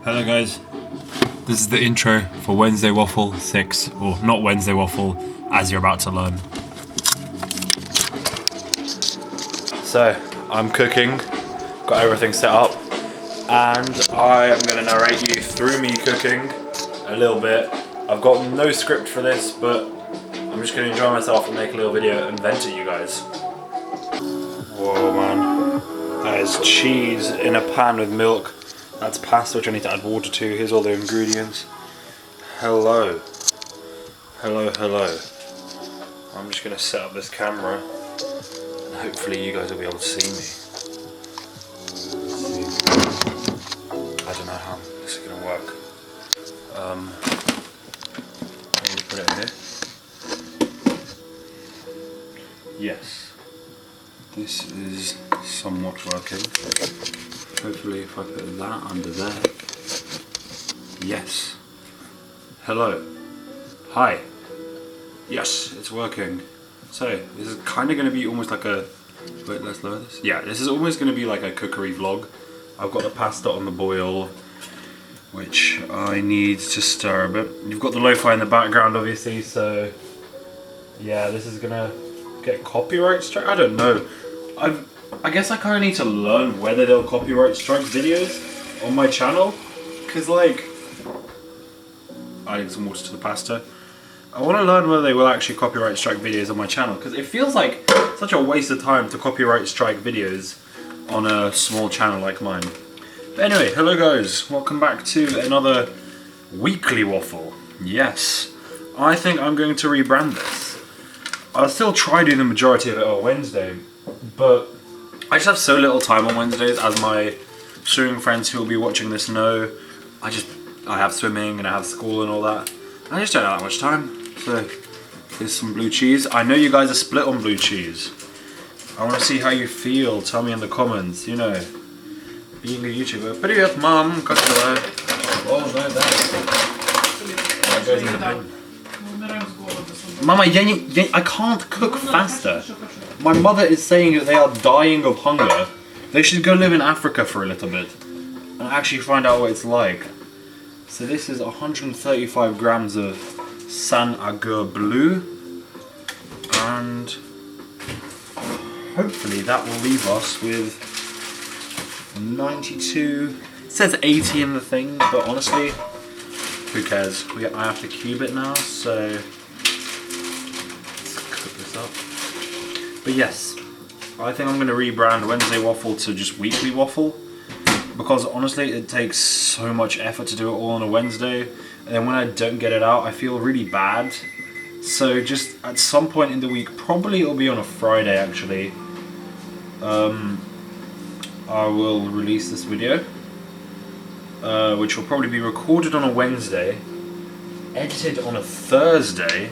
Hello guys, this is the intro for Wednesday Waffle 6, or not Wednesday Waffle, as you're about to learn. So, I'm cooking, got everything set up, and I am going to narrate you through me cooking a little bit. I've got no script for this, but I'm just going to enjoy myself and make a little video and vent at you guys. Whoa man, that is cheese in a pan with milk. That's pasta which I need to add water to. Here's all the ingredients. Hello. Hello, hello. I'm just going to set up this camera and hopefully you guys will be able to see me. I don't know how this is going to work. I'm going to put it here. Yes. This is somewhat working. Hopefully if I put that under there. Yes. Hello. Hi. Yes, it's working. So, this is kind of going to be almost like a... Wait, let's lower this. Yeah, this is almost going to be like a cookery vlog. I've got the pasta on the boil, which I need to stir a bit. You've got the lo-fi in the background, obviously, so... Yeah, this is going to get copyright strike. I don't know. I guess I kind of need to learn whether they'll copyright strike videos on my channel, because like, adding some water to the pasta, I want to learn whether they will actually copyright strike videos on my channel, because it feels like such a waste of time to copyright strike videos on a small channel like mine. But anyway, hello guys, welcome back to another weekly waffle. Yes, I think I'm going to rebrand this. I'll still try doing the majority of it on Wednesday, but I just have so little time on Wednesdays, as my swimming friends who will be watching this know. I have swimming and I have school and all that. I just don't have that much time. So here's some blue cheese. I know you guys are split on blue cheese. I want to see how you feel. Tell me in the comments, you know. Being a YouTuber. Привет, mom. Как дела? Oh no, that goes in the bin. Mama, I can't cook faster. My mother is saying that they are dying of hunger. They should go live in Africa for a little bit and actually find out what it's like. So this is 135 grams of San Agur Blue, and hopefully that will leave us with 92. It says 80 in the thing, but honestly, who cares? I have to cube it now, so let's cook this up. But yes, I think I'm going to rebrand Wednesday Waffle to just Weekly Waffle, because honestly it takes so much effort to do it all on a Wednesday, and then when I don't get it out I feel really bad. So just at some point in the week, probably it'll be on a Friday actually, I will release this video, which will probably be recorded on a Wednesday, edited on a Thursday,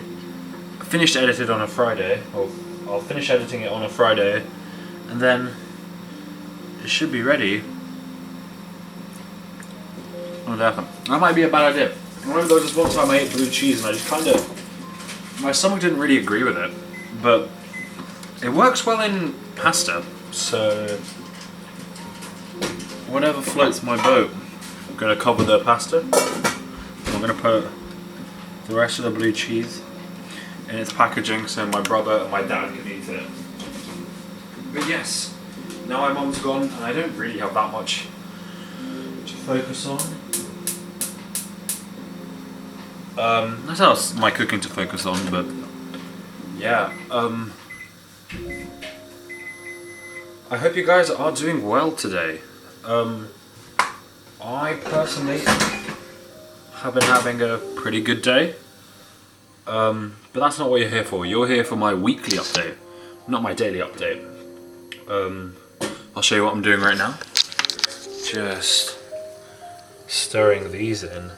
finished edited on a Friday, or I'll finish editing it on a Friday, and then it should be ready. Oh, damn. That might be a bad idea. I remember there was this one time I ate blue cheese and I just kind of... My stomach didn't really agree with it, but it works well in pasta, so whatever floats my boat. I'm going to cover the pasta. I'm going to put the rest of the blue cheese in its packaging so my brother and my dad can eat it. But yes, now my mum's gone and I don't really have that much to focus on. That's else my cooking to focus on, but yeah. I hope you guys are doing well today. I personally have been having a pretty good day. But that's not what you're here for. You're here for my weekly update, not my daily update. I'll show you what I'm doing right now. Just stirring these in.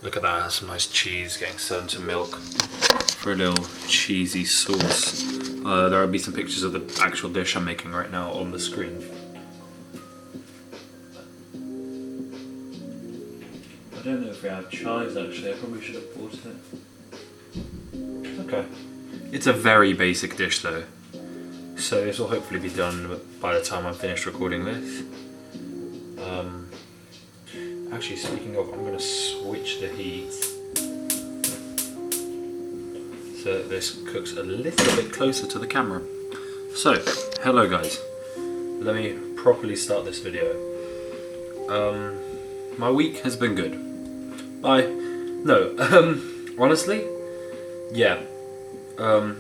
Look at that, that's some nice cheese getting served to milk for a little cheesy sauce. There will be some pictures of the actual dish I'm making right now on the screen. I don't know if we have chives actually, I probably should have bought it. Okay. It's a very basic dish though, so this will hopefully be done by the time I'm finished recording this. Actually, speaking of, I'm going to switch the heat so that this cooks a little bit closer to the camera. So, hello guys. Let me properly start this video. My week has been good. Honestly, yeah.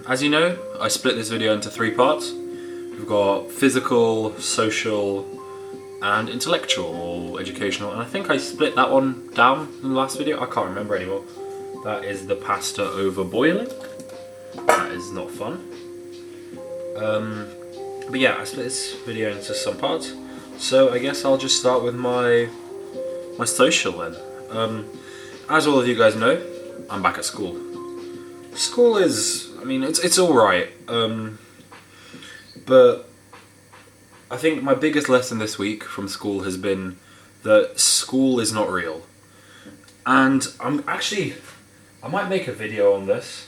As you know, I split this video into 3 parts. We've got physical, social, and intellectual or educational, and I think I split that one down in the last video. I can't remember anymore. That is the pasta over boiling. That is not fun. But yeah, I split this video into some parts. So I guess I'll just start with my social then. As all of you guys know, I'm back at school. School is, I mean, it's alright. But I think my biggest lesson this week from school has been that school is not real. And I might make a video on this.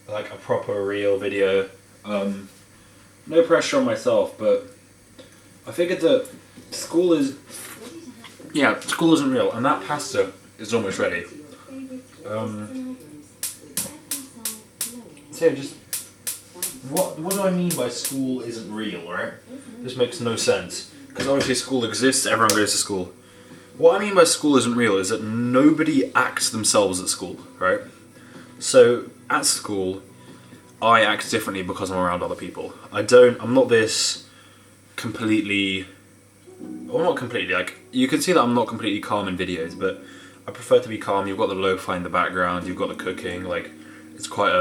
Like a proper real video. No pressure on myself, but I figured that school isn't real, and that pasta is almost ready. So yeah, just what do I mean by school isn't real, right? This makes no sense, because obviously school exists, everyone goes to school. What I mean by school isn't real is that nobody acts themselves at school, right? So at school, I act differently because I'm around other people. I'm not this completely, well, not completely, like, you can see that I'm not completely calm in videos, but I prefer to be calm. You've got the lo-fi in the background, you've got the cooking, like, it's quite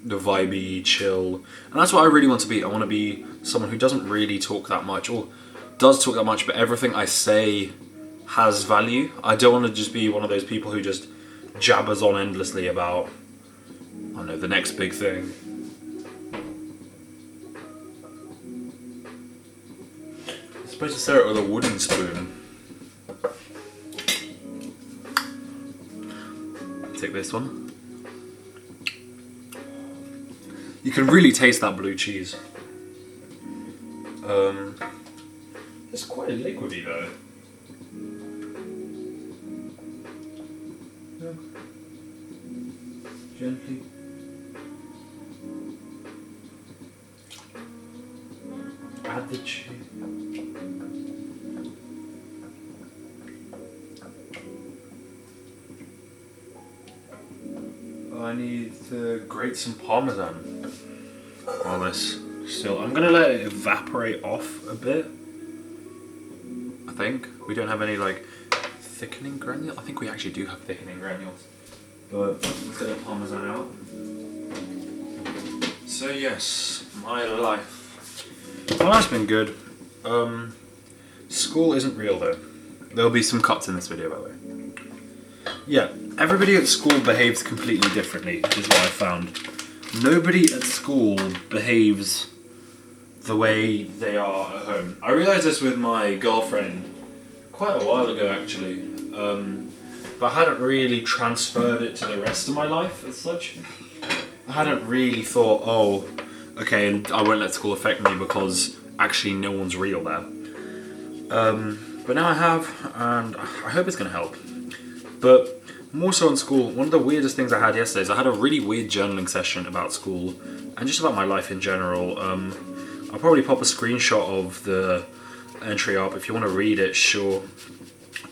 the vibey, chill, and that's what I really want to be. I want to be someone who doesn't really talk that much, or does talk that much, but everything I say has value. I don't want to just be one of those people who just jabbers on endlessly about, I don't know, the next big thing. I'm supposed to stir it with a wooden spoon. Take this one. You can really taste that blue cheese. It's quite liquidy though. Yeah. Gently. Add the cheese. I need to grate some Parmesan. All this still, I'm gonna let it evaporate off a bit. I think we don't have any like thickening granules. I think we actually do have thickening granules, but let's get the Parmesan out. So yes, my life. My life's been good. School isn't real though. There'll be some cuts in this video, by the way. Yeah, everybody at school behaves completely differently, is what I found. Nobody at school behaves the way they are at home. I realised this with my girlfriend quite a while ago, actually. But I hadn't really transferred it to the rest of my life as such. I hadn't really thought, oh, okay, and I won't let school affect me because actually no one's real there. But now I have, and I hope it's going to help. But more so in school, one of the weirdest things I had yesterday is I had a really weird journaling session about school and just about my life in general. I'll probably pop a screenshot of the entry up if you want to read it, sure.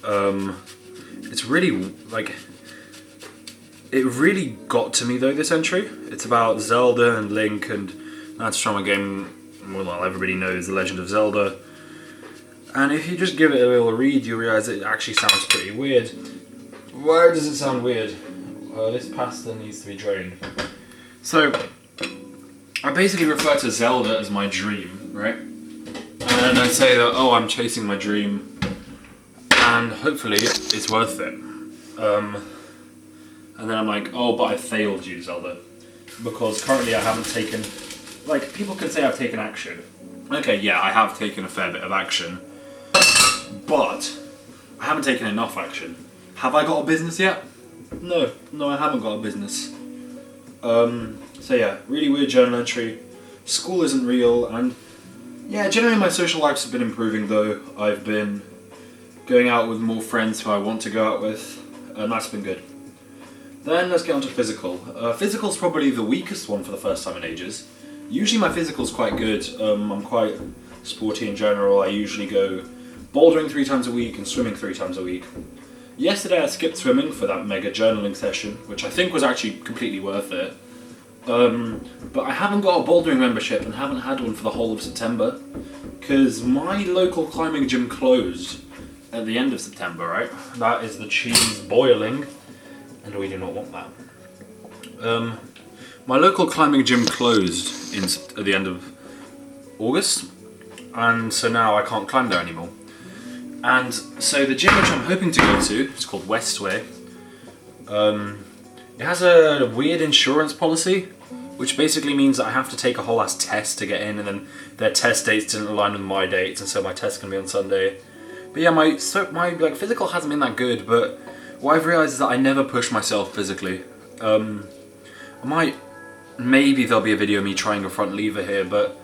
It's really, like, it really got to me though, this entry. It's about Zelda and Link, and that's from a game, well, everybody knows The Legend of Zelda. And if you just give it a little read, you'll realise it actually sounds pretty weird. Why does it sound weird? This pasta needs to be drained. So, I basically refer to Zelda as my dream, right? And I say that, oh, I'm chasing my dream, and hopefully it's worth it. And then I'm like, oh, but I failed you, Zelda. Because currently I haven't taken, like, people can say I've taken action. Okay, yeah, I have taken a fair bit of action, but I haven't taken enough action. Have I got a business yet? No, I haven't got a business. So yeah, really weird journal entry. School isn't real, and yeah, generally my social life's been improving though. I've been going out with more friends who I want to go out with, and that's been good. Then let's get on to physical. Physical's probably the weakest one for the first time in ages. Usually my physical's quite good. I'm quite sporty in general. I usually go bouldering 3 times a week and swimming 3 times a week. Yesterday I skipped swimming for that mega journaling session, which I think was actually completely worth it. But I haven't got a bouldering membership and haven't had one for the whole of September, because my local climbing gym closed at the end of September, right? That is the cheese boiling, and we do not want that. My local climbing gym closed at the end of August, and so now I can't climb there anymore. And so the gym which I'm hoping to go to, it's called Westway, it has a weird insurance policy, which basically means that I have to take a whole ass test to get in, and then their test dates didn't align with my dates, and so my test can be on Sunday. But yeah, my physical hasn't been that good, but what I've realised is that I never push myself physically. Maybe there'll be a video of me trying a front lever here, but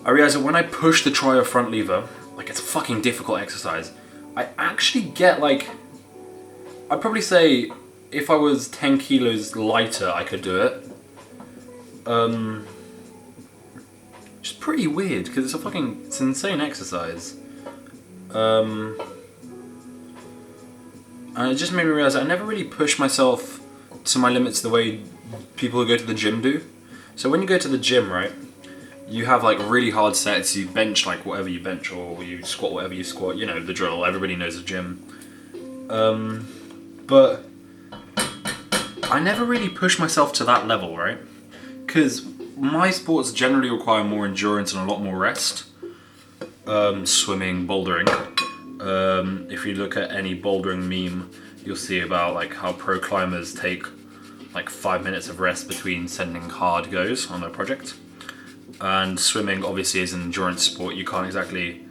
I realised that when I push the try a front lever, like, it's a fucking difficult exercise, I actually get like, I'd probably say if I was 10 kilos lighter I could do it. Which is pretty weird because it's an insane exercise. And it just made me realise that I never really push myself to my limits the way people who go to the gym do. So when you go to the gym, right, you have like really hard sets, you bench like whatever you bench, or you squat whatever you squat, you know, the drill, everybody knows the gym. But I never really push myself to that level, right? Because my sports generally require more endurance and a lot more rest. Swimming, bouldering. If you look at any bouldering meme, you'll see about like how pro climbers take like 5 minutes of rest between sending hard goes on their project. And swimming obviously is an endurance sport. You can't exactly,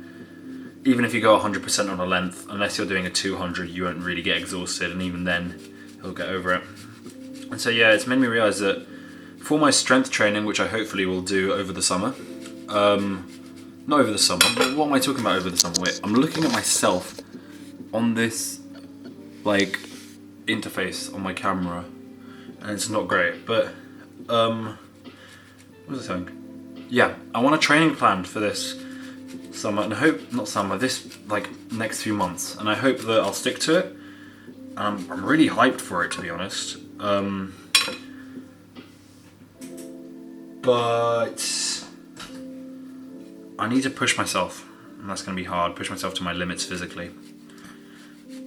even if you go 100% on a length, unless you're doing a 200, you won't really get exhausted, and even then you'll get over it. And so yeah, it's made me realise that for my strength training, which I hopefully will do over the summer, not over the summer, but what am I talking about over the summer? Wait, I'm looking at myself on this like interface on my camera, and it's not great, but what was I saying? Yeah, I want a training plan for this summer, and I hope, not summer, this like next few months, and I hope that I'll stick to it. I'm really hyped for it, to be honest. But I need to push myself, and that's going to be hard, push myself to my limits physically.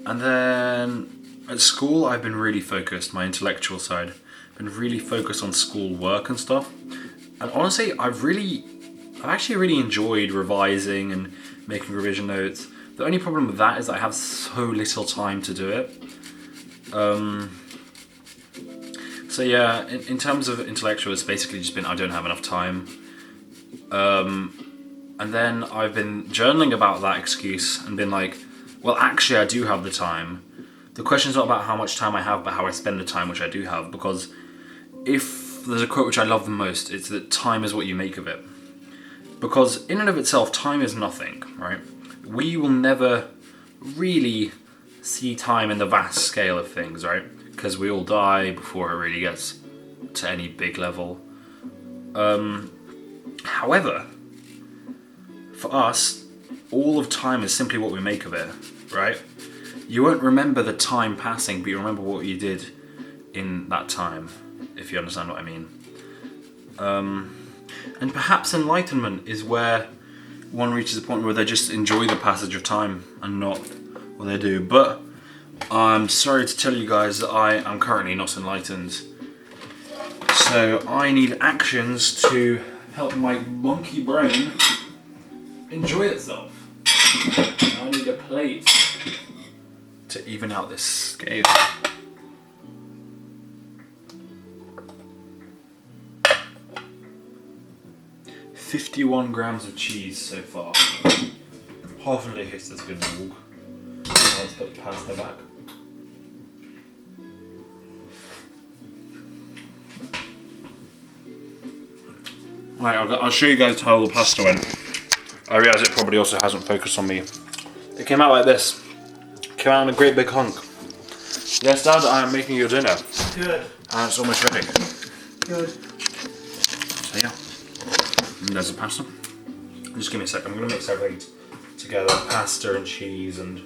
And then at school I've been really focused, my intellectual side, been really focused on school work and stuff. And honestly, I've actually really enjoyed revising and making revision notes. The only problem with that is that I have so little time to do it. So yeah, in terms of intellectual, it's basically just been I don't have enough time. And then I've been journaling about that excuse and been like, well, actually I do have the time. The question's not about how much time I have, but how I spend the time, which I do have, because if there's a quote which I love the most, it's that time is what you make of it. Because in and of itself, time is nothing, right? We will never really see time in the vast scale of things, right? Because we all die before it really gets to any big level. However, for us, all of time is simply what we make of it, right? You won't remember the time passing, but you remember what you did in that time, if you understand what I mean. And perhaps enlightenment is where one reaches a point where they just enjoy the passage of time and not what they do. But I'm sorry to tell you guys that I am currently not enlightened. So I need actions to help my monkey brain enjoy itself. I need a plate to even out this scale. $51 grams of cheese so far. Hoffentlich ist das genug. Let's put the pasta back. Right, I'll show you guys how the pasta went. I realise it probably also hasn't focused on me It came out like this. Came out in a great big hunk. Yes, Dad, I am making your dinner. Good. And it's almost ready. Good. So yeah. And there's the pasta. Just give me a sec. I'm going to mix everything together. Pasta and cheese and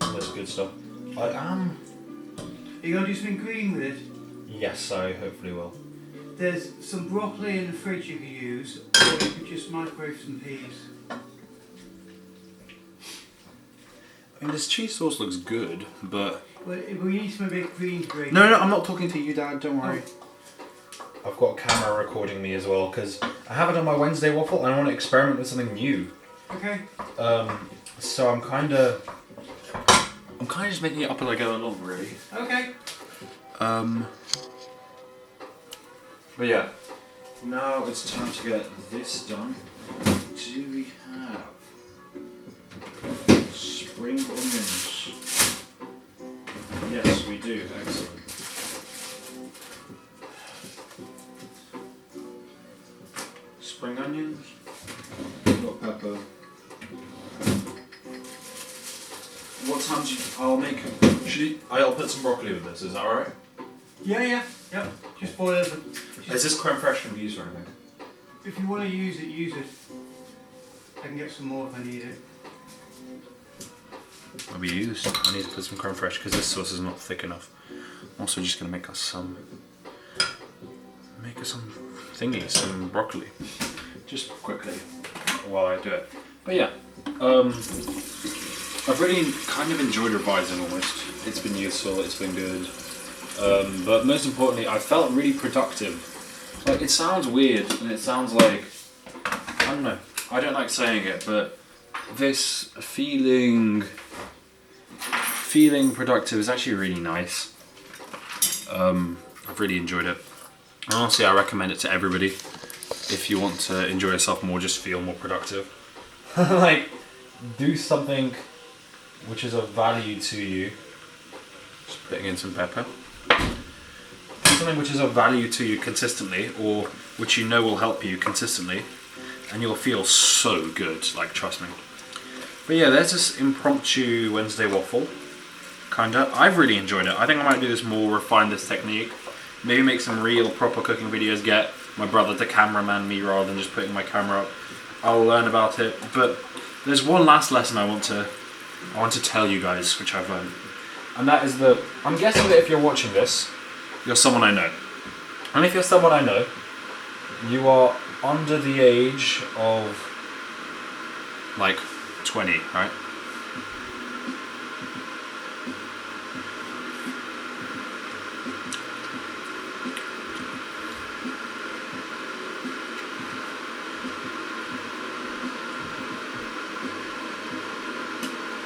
all this good stuff. I am... Are you going to do something green with it? Yes, I hopefully will. There's some broccoli in the fridge you could use, or you could just microwave some peas. I mean, this cheese sauce looks good, but... Well, we need some big green green. No, I'm not talking to you, Dad. Don't worry. I've got a camera recording me as well, because I haven't done my Wednesday waffle and I want to experiment with something new. Okay. So I'm kind of just making it up as I go along, really. Okay. But yeah, now it's time to get this done. Do we have spring onions? Yes, we do. Excellent. Spring onions. Got pepper. What time do you... I'll put some broccoli with this, is that alright? Yeah. Yep. Just boil them. Is this creme fraiche can be used or anything? If you want to use it. I can get some more if I need it. Will be used. I need to put some creme fraiche because this sauce is not thick enough. I'm also just gonna make us some thingy, some broccoli. Just quickly while I do it. But yeah, I've really kind of enjoyed revising almost. It's been useful, it's been good. But most importantly, I felt really productive. Like, it sounds weird and it sounds like, I don't know, I don't like saying it, but this feeling productive is actually really nice. I've really enjoyed it. And honestly, I recommend it to everybody. If you want to enjoy yourself more, just feel more productive. Like, do something which is of value to you. Just putting in some pepper. Something which is of value to you consistently, or which you know will help you consistently, and you'll feel so good, like, trust me. But yeah, there's this impromptu Wednesday waffle. Kinda. I've really enjoyed it. I think I might do this more, refine this technique. Maybe make some real proper cooking videos, get my brother to cameraman me rather than just putting my camera up. I'll learn about it. But there's one last lesson I want to tell you guys, which I've learned. And that is that, I'm guessing that if you're watching this, you're someone I know. And if you're someone I know, you are under the age of, like, 20, right?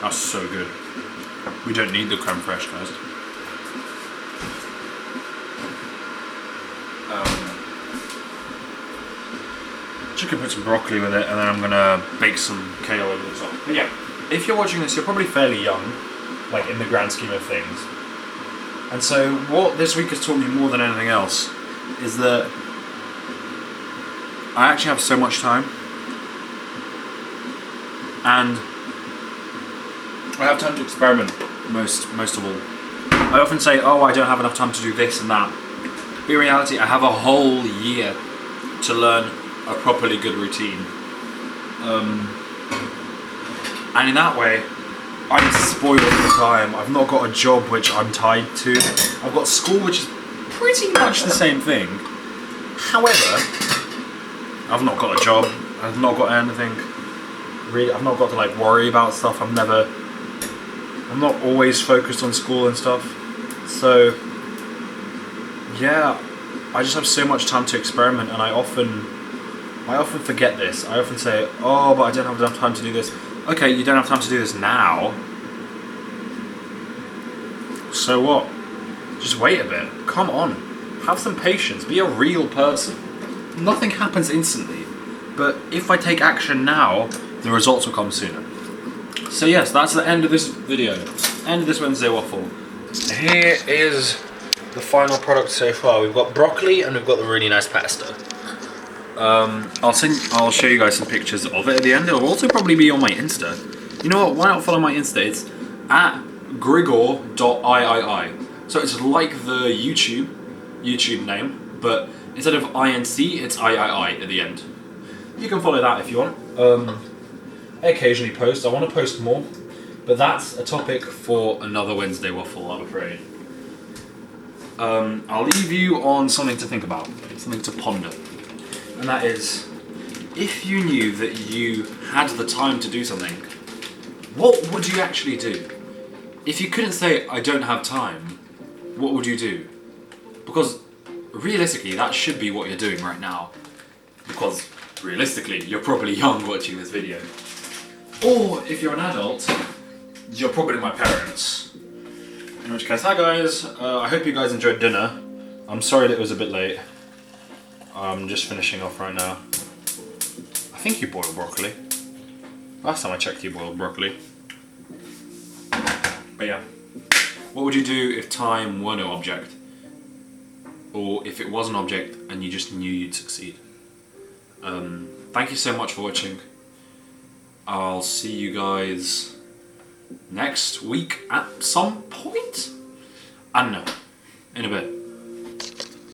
That's so good. We don't need the creme fraiche, guys. Just gonna put some broccoli with it, and then I'm gonna bake some kale over the top. But yeah, if you're watching this, you're probably fairly young, like in the grand scheme of things. And so what this week has taught me more than anything else is that I actually have so much time, and I have time to experiment most of all. I often say, oh, I don't have enough time to do this and that. But in reality, I have a whole year to learn a properly good routine. And in that way, I'm spoiled all the time. I've not got a job which I'm tied to. I've got school which is pretty much the same thing. However, I've not got a job. I've not got anything. Really, I've not got to like worry about stuff. I'm not always focused on school and stuff. So yeah, I just have so much time to experiment, and I often forget this. I often say, oh, but I don't have enough time to do this. Okay, you don't have time to do this now. So what? Just wait a bit. Come on. Have some patience. Be a real person. Nothing happens instantly. But if I take action now, the results will come sooner. So yes, that's the end of this video. End of this Wednesday waffle. Here is the final product so far. We've got broccoli and we've got the really nice pasta. I'll show you guys some pictures of it at the end. It'll also probably be on my Insta. You know what? Why not follow my Insta? It's at grigor.iii. So it's like the YouTube name, but instead of INC, it's III at the end. You can follow that if you want. I occasionally post. I want to post more, but that's a topic for another Wednesday waffle, I'm afraid. I'll leave you on something to think about, something to ponder, and that is, if you knew that you had the time to do something, what would you actually do? If you couldn't say, I don't have time, what would you do? Because realistically, that should be what you're doing right now. Because realistically, you're probably young watching this video. Or if you're an adult, you're probably my parents. In which case, hi guys, I hope you guys enjoyed dinner. I'm sorry that it was a bit late. I'm just finishing off right now. I think you boiled broccoli. Last time I checked, you boiled broccoli. But yeah, what would you do if time were no object? Or if it was an object and you just knew you'd succeed? Thank you so much for watching. I'll see you guys next week at some point? I don't know, in a bit.